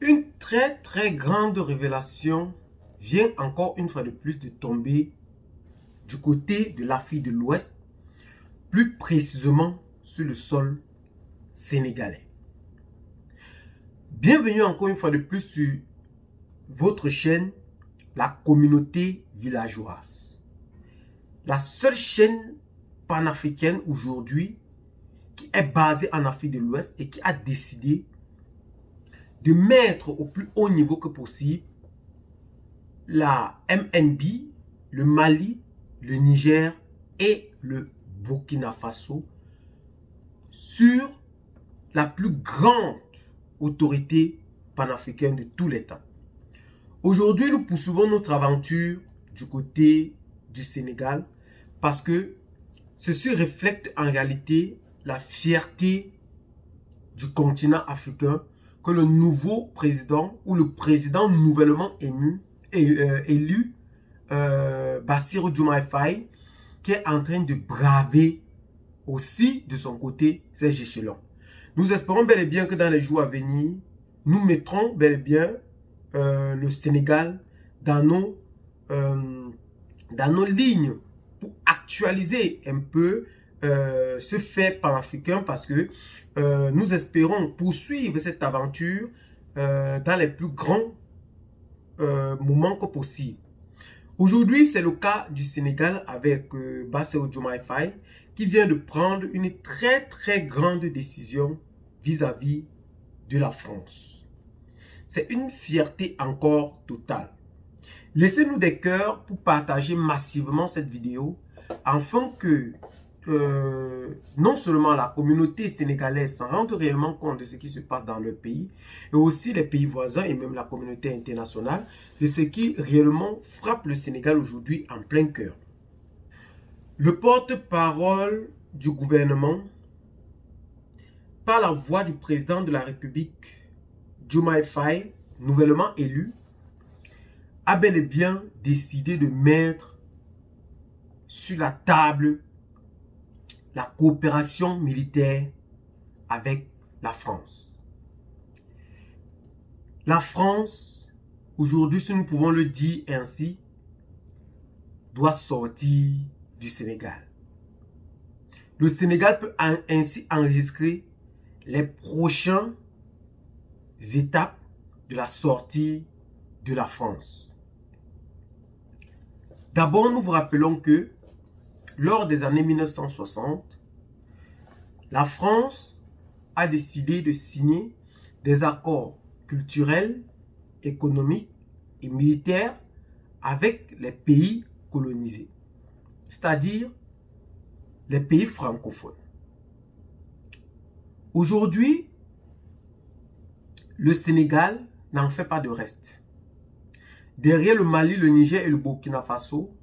Une très grande révélation vient encore une fois de plus de tomber du côté de l'Afrique de l'Ouest, plus précisément sur le sol sénégalais. Bienvenue encore une fois de plus sur votre chaîne, la communauté villageoise. La seule chaîne panafricaine aujourd'hui qui est basée en Afrique de l'Ouest et qui a décidé de mettre au plus haut niveau que possible la MNB, le Mali, le Niger et le Burkina Faso sur la plus grande autorité panafricaine de tous les temps. Aujourd'hui, nous poursuivons notre aventure du côté du Sénégal parce que ceci reflète en réalité la fierté du continent africain que le nouveau président ou le président nouvellement élu, Bassirou Diomaye Faye, qui est en train de braver aussi de son côté ces échelons. Nous espérons bel et bien que dans les jours à venir, nous mettrons bel et bien le Sénégal dans nos lignes pour actualiser un peu ce fait panafricain parce que nous espérons poursuivre cette aventure dans les plus grands moments que possible. Aujourd'hui, c'est le cas du Sénégal avec Bassirou Diomaye Faye qui vient de prendre une très grande décision vis-à-vis de la France. C'est une fierté encore totale. Laissez-nous des cœurs pour partager massivement cette vidéo afin que non seulement la communauté sénégalaise s'en rende réellement compte de ce qui se passe dans leur pays, et aussi les pays voisins et même la communauté internationale de ce qui réellement frappe le Sénégal aujourd'hui en plein cœur. Le porte-parole du gouvernement, par la voix du président de la République, Diomaye Faye, nouvellement élu, a bel et bien décidé de mettre sur la table la coopération militaire avec la France. La France, aujourd'hui, si nous pouvons le dire ainsi, doit sortir du Sénégal. Le Sénégal peut ainsi enregistrer les prochaines étapes de la sortie de la France. D'abord, nous vous rappelons que lors des années 1960, la France a décidé de signer des accords culturels, économiques et militaires avec les pays colonisés, c'est-à-dire les pays francophones. Aujourd'hui, le Sénégal n'en fait pas de reste. Derrière le Mali, le Niger et le Burkina Faso,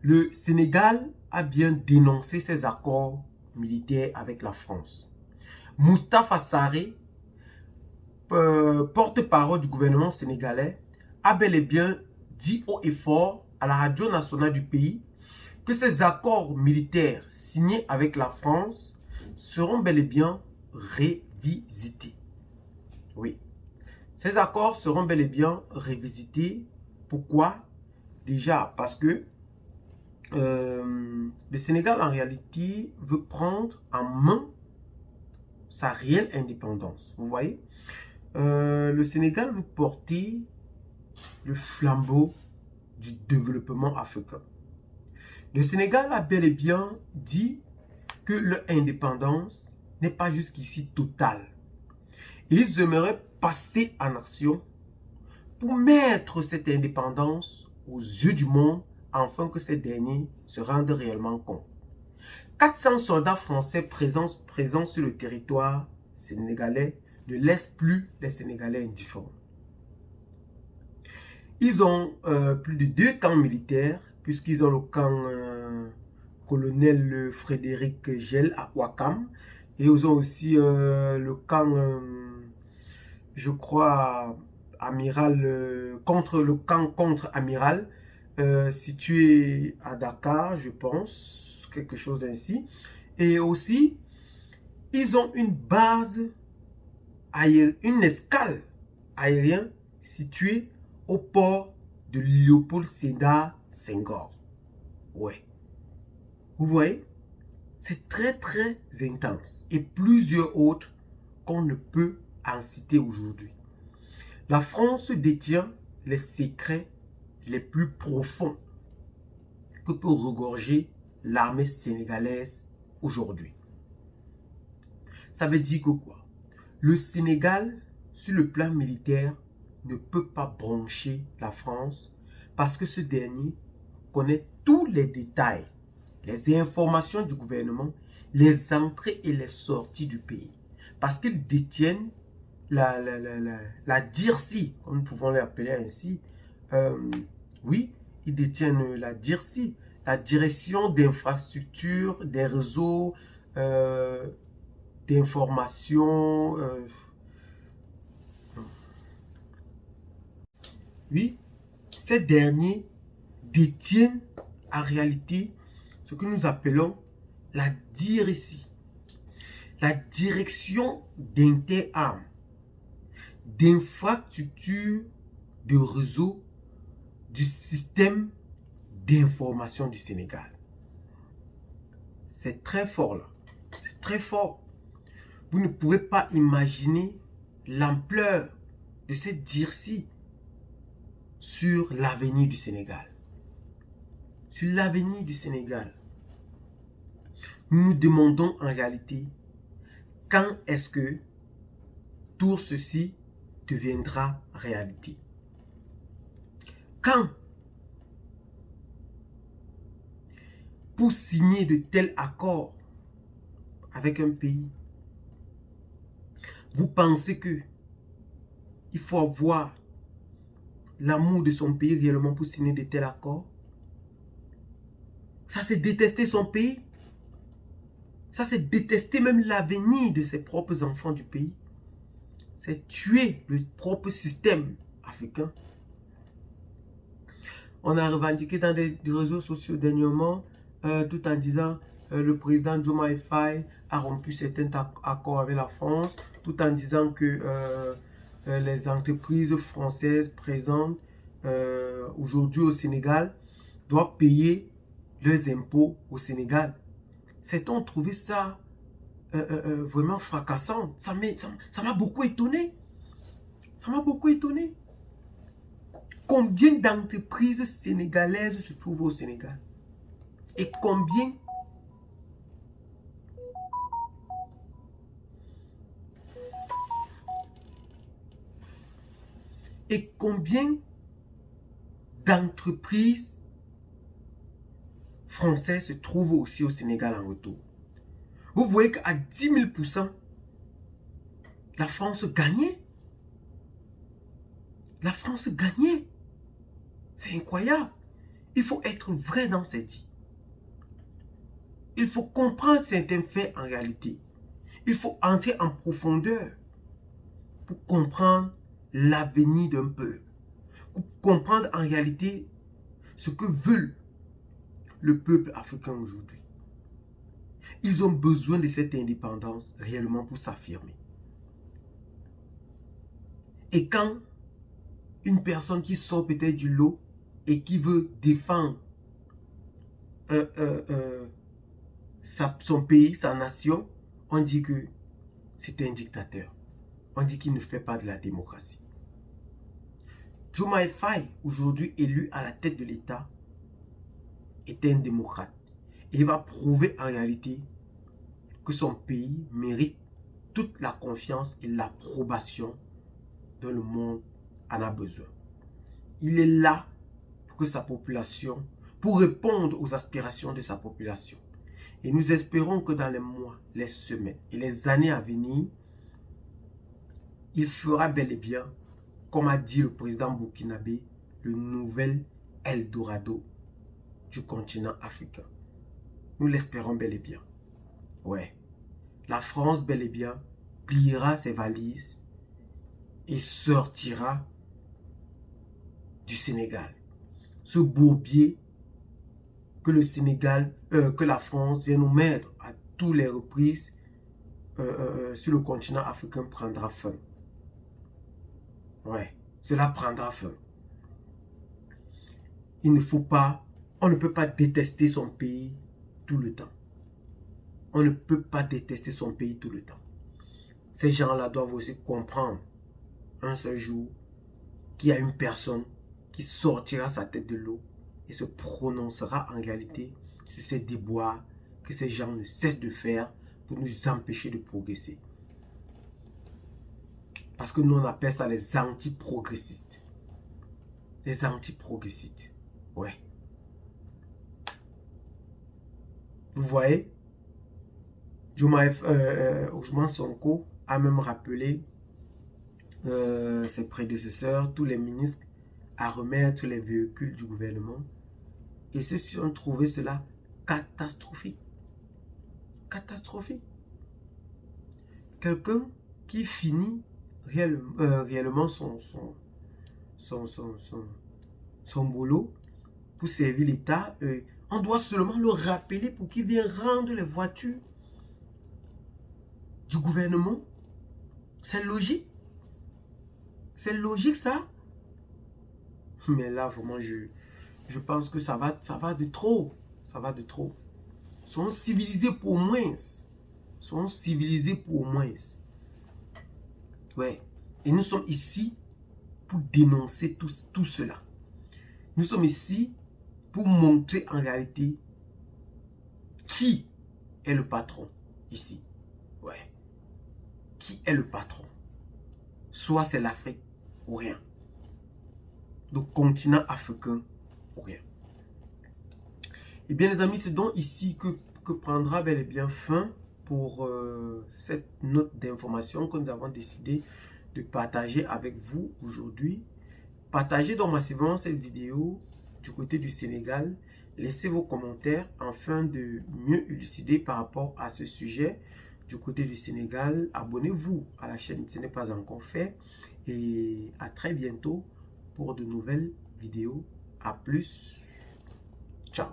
le Sénégal a bien dénoncé ces accords militaires avec la France. Moustapha Sarré, porte-parole du gouvernement sénégalais, a bel et bien dit haut et fort à la radio nationale du pays que ces accords militaires signés avec la France seront bel et bien révisités. Oui, ces accords seront bel et bien révisités. Pourquoi? Déjà parce que le Sénégal en réalité veut prendre en main sa réelle indépendance. Vous voyez, le Sénégal veut porter le flambeau du développement africain. Le Sénégal a bel et bien dit que leur indépendance n'est pas jusqu'ici totale. Ils aimeraient passer en action pour mettre cette indépendance aux yeux du monde afin que ces derniers se rendent réellement compte. 400 soldats français présents sur le territoire sénégalais ne laissent plus les Sénégalais indifférents. Ils ont plus de 2 camps militaires, puisqu'ils ont le camp colonel Frédéric Gel à Ouakam, et ils ont aussi le camp, je crois, amiral, contre-amiral, situé à Dakar, je pense, quelque chose ainsi. Et aussi, ils ont une base, une escale aérien situé au port de Léopold Sédar Senghor. Ouais. Vous voyez, c'est très très intense. Et plusieurs autres qu'on ne peut en citer aujourd'hui. La France détient les secrets les plus profonds que peut regorger l'armée sénégalaise aujourd'hui. Ça veut dire que quoi? Le Sénégal, sur le plan militaire, ne peut pas brancher la France parce que ce dernier connaît tous les détails, les informations du gouvernement, les entrées et les sorties du pays. Parce qu'ils détiennent la DIRSI, comme nous pouvons l'appeler ainsi. Oui, ils détiennent la DIRSI, la direction d'infrastructure, des réseaux, d'information. Oui, ces derniers détiennent en réalité ce que nous appelons la DIRSI, la direction d'interarmes, d'infrastructure de réseau du système d'information du Sénégal. C'est très fort là, c'est très fort. Vous ne pouvez pas imaginer l'ampleur de cette DIRSI sur l'avenir du Sénégal. Sur l'avenir du Sénégal. Nous nous demandons en réalité quand est-ce que tout ceci deviendra réalité. Quand? Pour signer de tels accords avec un pays, vous pensez que il faut avoir l'amour de son pays réellement pour signer de tels accords? Ça, c'est détester son pays. Ça, c'est détester même l'avenir de ses propres enfants du pays. C'est tuer le propre système africain. On a revendiqué dans des réseaux sociaux dernièrement, tout en disant le président Diomaye Faye a rompu certains accords avec la France, tout en disant que les entreprises françaises présentes aujourd'hui au Sénégal doivent payer leurs impôts au Sénégal. Certains trouvé ça vraiment fracassant. Ça m'a beaucoup étonné. Ça m'a beaucoup étonné. Combien d'entreprises sénégalaises se trouvent au Sénégal? Et combien d'entreprises françaises se trouvent aussi au Sénégal en retour? Vous voyez qu'à 10 000%, la France gagnait. La France gagnait. C'est incroyable. Il faut être vrai dans cette dit. Il faut comprendre certains faits en réalité. Il faut entrer en profondeur pour comprendre l'avenir d'un peuple. Pour comprendre en réalité ce que veut le peuple africain aujourd'hui. Ils ont besoin de cette indépendance réellement pour s'affirmer. Et quand une personne qui sort peut-être du lot et qui veut défendre son pays, sa nation, on dit que c'est un dictateur. On dit qu'il ne fait pas de la démocratie. Diomaye Faye, aujourd'hui élu à la tête de l'État, est un démocrate. Et il va prouver en réalité que son pays mérite toute la confiance et l'approbation dont le monde en a besoin. Il est là pour que sa population, pour répondre aux aspirations de sa population. Et nous espérons que dans les mois, les semaines et les années à venir, il fera bel et bien, comme a dit le président burkinabé, le nouvel Eldorado du continent africain. Nous l'espérons bel et bien. Ouais. La France, bel et bien, pliera ses valises et sortira du Sénégal. Ce bourbier que le Sénégal, que la France vient nous mettre à toutes les reprises sur le continent africain prendra fin. Ouais, cela prendra fin. Il ne faut pas, on ne peut pas détester son pays tout le temps. On ne peut pas détester son pays tout le temps. Ces gens-là doivent aussi comprendre un seul jour qu'il y a une personne qui sortira sa tête de l'eau et se prononcera en réalité sur ces déboires que ces gens ne cessent de faire pour nous empêcher de progresser. Parce que nous, on appelle ça les anti-progressistes. Les anti-progressistes. Ouais. Vous voyez, Ousmane Sonko a même rappelé ses prédécesseurs, tous les ministres, à remettre les véhicules du gouvernement. Et ceux-ci ont trouvé cela catastrophique. Catastrophique. Quelqu'un qui finit réellement son boulot pour servir l'État, on doit seulement le rappeler pour qu'il vienne rendre les voitures du gouvernement. C'est logique. C'est logique ça. Mais là, vraiment, je pense que ça va de trop. Ça va de trop. Soyons civilisés pour moins. Soyons civilisés pour moins. Ouais. Et nous sommes ici pour dénoncer tout cela. Nous sommes ici pour montrer en réalité qui est le patron ici. Ouais. Qui est le patron? Soit c'est l'Afrique ou rien. Le continent africain ou rien. Eh bien les amis, c'est donc ici que prendra bel et bien fin pour cette note d'information que nous avons décidé de partager avec vous aujourd'hui. Partagez donc massivement cette vidéo du côté du Sénégal. Laissez vos commentaires afin de mieux élucider par rapport à ce sujet du côté du Sénégal. Abonnez-vous à la chaîne si ce n'est pas encore fait. Et à très bientôt pour de nouvelles vidéos. À plus. Ciao.